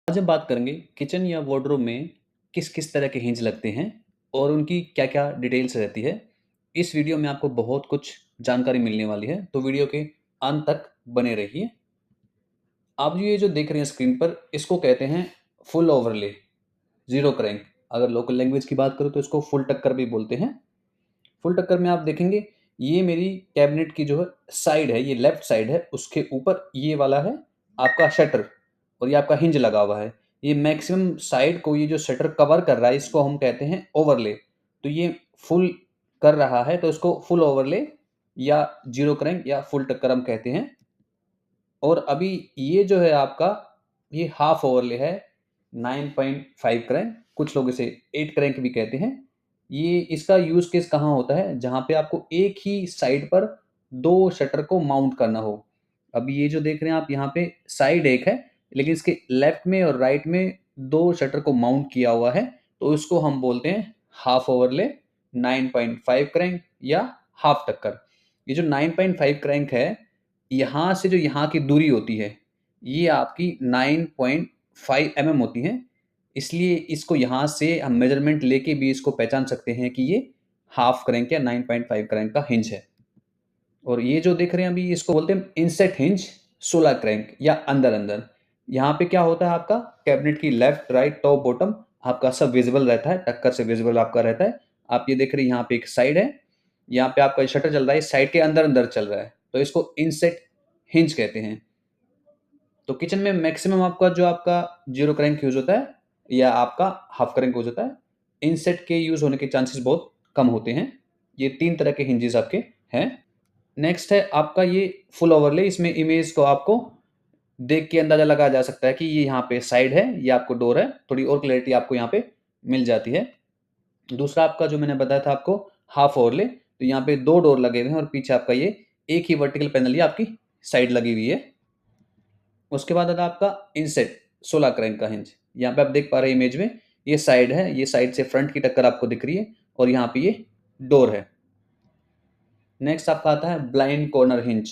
आज हम बात करेंगे किचन या वार्डरोब में किस किस तरह के हिंज लगते हैं और उनकी क्या क्या डिटेल्स रहती है। इस वीडियो में आपको बहुत कुछ जानकारी मिलने वाली है, तो वीडियो के अंत तक बने रहिए। आप ये जो देख रहे हैं स्क्रीन पर, इसको कहते हैं फुल ओवरले, जीरो क्रैंक। अगर लोकल लैंग्वेज की बात करूँ तो इसको फुल टक्कर भी बोलते हैं। फुल टक्कर में आप देखेंगे, ये मेरी कैबिनेट की जो है साइड है, ये लेफ्ट साइड है, उसके ऊपर ये वाला है आपका शटर और ये आपका हिंज लगा हुआ है। ये मैक्सिमम साइड को ये जो शटर कवर कर रहा है, इसको हम कहते हैं ओवरले। तो ये फुल कर रहा है तो इसको फुल ओवरले या जीरो क्रैंक या फुल टक्कर हम कहते हैं। और अभी ये जो है आपका, ये हाफ ओवरले है, 9.5 क्रैंक, कुछ लोग इसे 8 क्रैंक भी कहते हैं। ये इसका यूज केस कहाँ होता है, जहाँ पे आपको एक ही साइड पर दो शटर को माउंट करना हो। अब ये जो देख रहे हैं आप, यहाँ पे साइड एक है, लेकिन इसके लेफ्ट में और राइट में दो शटर को माउंट किया हुआ है, तो इसको हम बोलते हैं हाफ ओवरले, 9.5 क्रैंक या हाफ टक्कर। ये जो 9.5 क्रैंक है, यहाँ से जो यहाँ की दूरी होती है, ये आपकी 9.5 होती है। इसलिए इसको यहाँ से हम मेजरमेंट लेके भी इसको पहचान सकते हैं कि ये हाफ क्रैंक या 9.5 क्रैंक का हिंज है। और ये जो देख रहे हैं अभी, इसको बोलते हैं इनसेट हिंज, 16 क्रैंक या अंदर अंदर। यहाँ पे क्या होता है, आपका कैबिनेट की लेफ्ट राइट टॉप बॉटम आपका सब विजिबल रहता है, टक्कर से विजिबल आपका रहता है। आप ये देख रहे हैं, यहाँ पे एक साइड है, यहाँ पे आपका शटर चल रहा है, साइड के अंदर अंदर चल रहा है, तो इसको इनसेट हिंज कहते हैं। तो किचन में मैक्सिमम आपका जो आपका जीरो क्रैंक यूज होता है या आपका हाफ क्रैंक यूज होता है। इनसेट के यूज होने के चांसेस बहुत कम होते हैं। ये तीन तरह के हिंजेस आपके हैं। नेक्स्ट है आपका ये फुल ओवरले। इसमें इमेज को आपको देख के अंदाजा लगाया जा सकता है कि ये यहाँ पे साइड है, ये आपको डोर है, थोड़ी और क्लैरिटी आपको यहाँ पे मिल जाती है। दूसरा आपका जो मैंने बताया था आपको, हाफ ओवरले, तो यहाँ पे दो डोर लगे हुए हैं और पीछे आपका ये एक ही वर्टिकल पैनल ही आपकी साइड लगी हुई है। उसके बाद आता आपका इनसेट 16 क्रैंक का हिंज। यहाँ पे आप देख पा रहे हैं इमेज में, ये साइड है, ये साइड से फ्रंट की टक्कर आपको दिख रही है और यहाँ पे ये डोर है। नेक्स्ट आपका आता है ब्लाइंड कॉर्नर हिंज।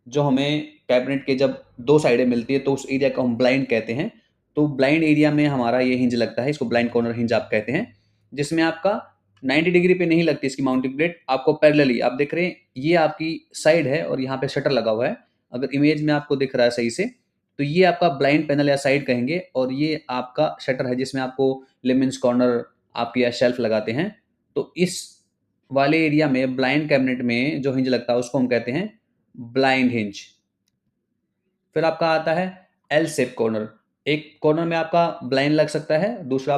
जो हमें कैबिनेट के जब दो साइडें मिलती है तो उस एरिया को हम ब्लाइंड कहते हैं। तो ब्लाइंड एरिया में हमारा ये हिंज लगता है, इसको ब्लाइंड कॉर्नर हिंज आप कहते हैं, जिसमें आपका 90 डिग्री पे नहीं लगती इसकी माउंटिंग प्लेट, आपको पैरेलली आप देख रहे हैं, ये आपकी साइड है और यहाँ पे शटर लगा हुआ है। अगर इमेज में आपको दिख रहा है सही से, तो ये आपका ब्लाइंड पैनल या साइड कहेंगे और ये आपका शटर है जिसमें आपको लिमिन्स कॉर्नर आपकी या शेल्फ लगाते हैं। तो इस वाले एरिया में ब्लाइंड कैबिनेट में जो हिंज लगता है उसको हम कहते हैं ब्लाइंड हिंज। फिर आपका आता है एल शेप कॉर्नर। एक कॉर्नर में आपका ब्लाइंड लग सकता है, दूसरा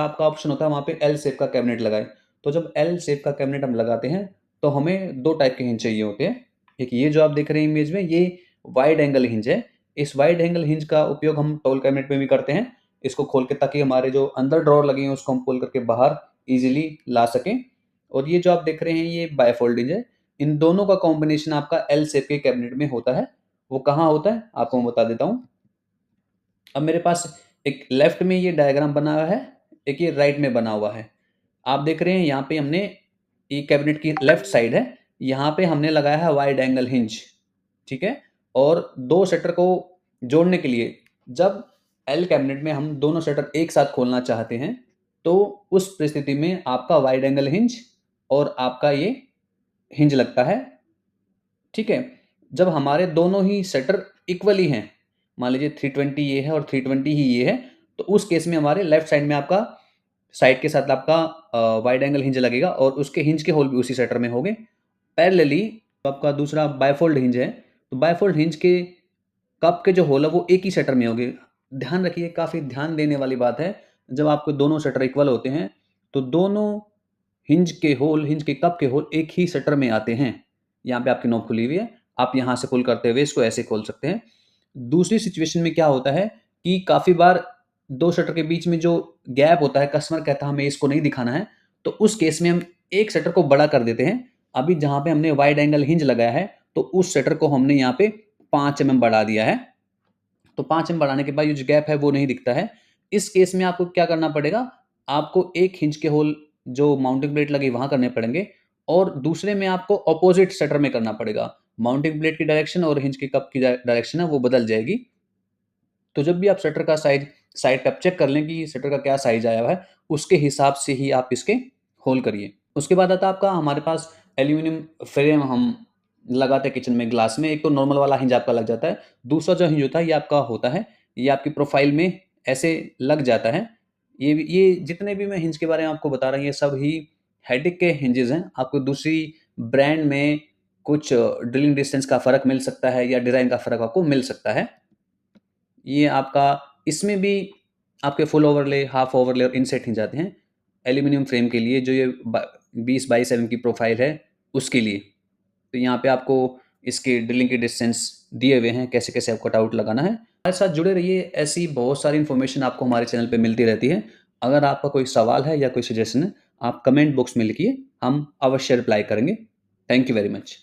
आपका ऑप्शन होता है वहाँ पे एल शेप का कैबिनेट लगाए। तो जब एल शेप का कैबिनेट हम लगाते हैं तो हमें दो टाइप के हिंज चाहिए होते हैं। एक ये जो आप देख रहे हैं इमेज में, ये वाइड एंगल हिंज है। इस वाइड एंगल हिंज का उपयोग हम टॉल कैबिनेट में भी करते हैं, इसको खोल के, ताकि हमारे जो अंदर ड्रॉर लगे हैं उसको हम पुल करके बाहर इजीली ला सकें। और ये जो आप देख रहे हैं, ये बायफोल्ड हिंज है। इन दोनों का कॉम्बिनेशन आपका एल शेप के कैबिनेट में होता है। वो कहाँ होता है आपको मैं बता देता हूँ। अब मेरे पास एक लेफ्ट में ये डायग्राम बना हुआ है, एक ये राइट में बना हुआ है। आप देख रहे हैं यहाँ पे हमने, ये कैबिनेट की लेफ्ट साइड है, यहाँ पे हमने लगाया है वाइड एंगल हिंज, ठीक है। और दो शटर को जोड़ने के लिए, जब एल कैबिनेट में हम दोनों शटर एक साथ खोलना चाहते हैं, तो उस परिस्थिति में आपका वाइड एंगल हिंज और आपका ये हिंज लगता है, ठीक है। जब हमारे दोनों ही शटर इक्वली हैं, मान लीजिए 320 ये है और 320 ही ये है, तो उस केस में हमारे लेफ्ट साइड में आपका साइड के साथ आपका वाइड एंगल हिंज लगेगा और उसके हिंज के होल भी उसी शटर में होंगे। पैरेलली आपका दूसरा बायफोल्ड हिंज है, तो बायफोल्ड हिंज के कप के जो होल है वो एक ही शटर में होंगे। ध्यान रखिए, काफ़ी ध्यान देने वाली बात है, जब आपके दोनों शटर इक्वल होते हैं तो दोनों हिंज के कप के होल एक ही शटर में आते हैं। यहाँ पे आपकी नॉब खुली हुई है, आप यहाँ से पुल करते हुए इसको ऐसे खोल सकते हैं। दूसरी सिचुएशन में क्या होता है कि काफ़ी बार दो शटर के बीच में जो गैप होता है, कस्टमर कहता है हमें इसको नहीं दिखाना है, तो उस केस में हम एक शटर को बड़ा कर देते हैं। अभी जहाँ पे हमने वाइड एंगल हिंज लगाया है, तो उस शटर को हमने यहाँ पे 5 बढ़ा दिया है। तो 5 बढ़ाने के बाद ये जो गैप है वो नहीं दिखता है। इस केस में आपको क्या करना पड़ेगा, आपको एक हिंज के होल जो माउंटिंग प्लेट लगी वहां करने पड़ेंगे और दूसरे में आपको ऑपोजिट शटर में करना पड़ेगा। माउंटिंग प्लेट की डायरेक्शन और हिंज के कप की डायरेक्शन है वो बदल जाएगी। तो जब भी आप शटर का साइड पे आप चेक कर लें कि शटर का क्या साइज आया हुआ है, उसके हिसाब से ही आप इसके होल करिए। उसके बाद आता है आपका, हमारे पास एल्यूमिनियम फ्रेम हम लगाते हैं किचन में ग्लास में। एक तो नॉर्मल वाला हिंज आपका लग जाता है, दूसरा जो हिंज होता है ये आपका होता है, ये आपकी प्रोफाइल में ऐसे लग जाता है। ये जितने भी मैं हिंज के बारे में आपको बता रहा हूँ, ये सब ही हेटिक के हिंजेस हैं। आपको दूसरी ब्रांड में कुछ ड्रिलिंग डिस्टेंस का फ़र्क मिल सकता है या डिज़ाइन का फ़र्क आपको मिल सकता है। ये आपका, इसमें भी आपके फुल ओवरले, हाफ ओवरले और इनसेट हिंज आते हैं एल्यूमिनियम फ्रेम के लिए, जो ये 20x7 की प्रोफाइल है उसके लिए। तो यहाँ पे आपको इसके ड्रिलिंग के डिस्टेंस दिए हुए हैं, कैसे कैसे आपको कटआउट लगाना है। हमारे साथ जुड़े रहिए, ऐसी बहुत सारी इन्फॉर्मेशन आपको हमारे चैनल पे मिलती रहती है। अगर आपका कोई सवाल है या कोई सजेशन है, आप कमेंट बॉक्स में लिखिए, हम अवश्य रिप्लाई करेंगे। Thank you very much.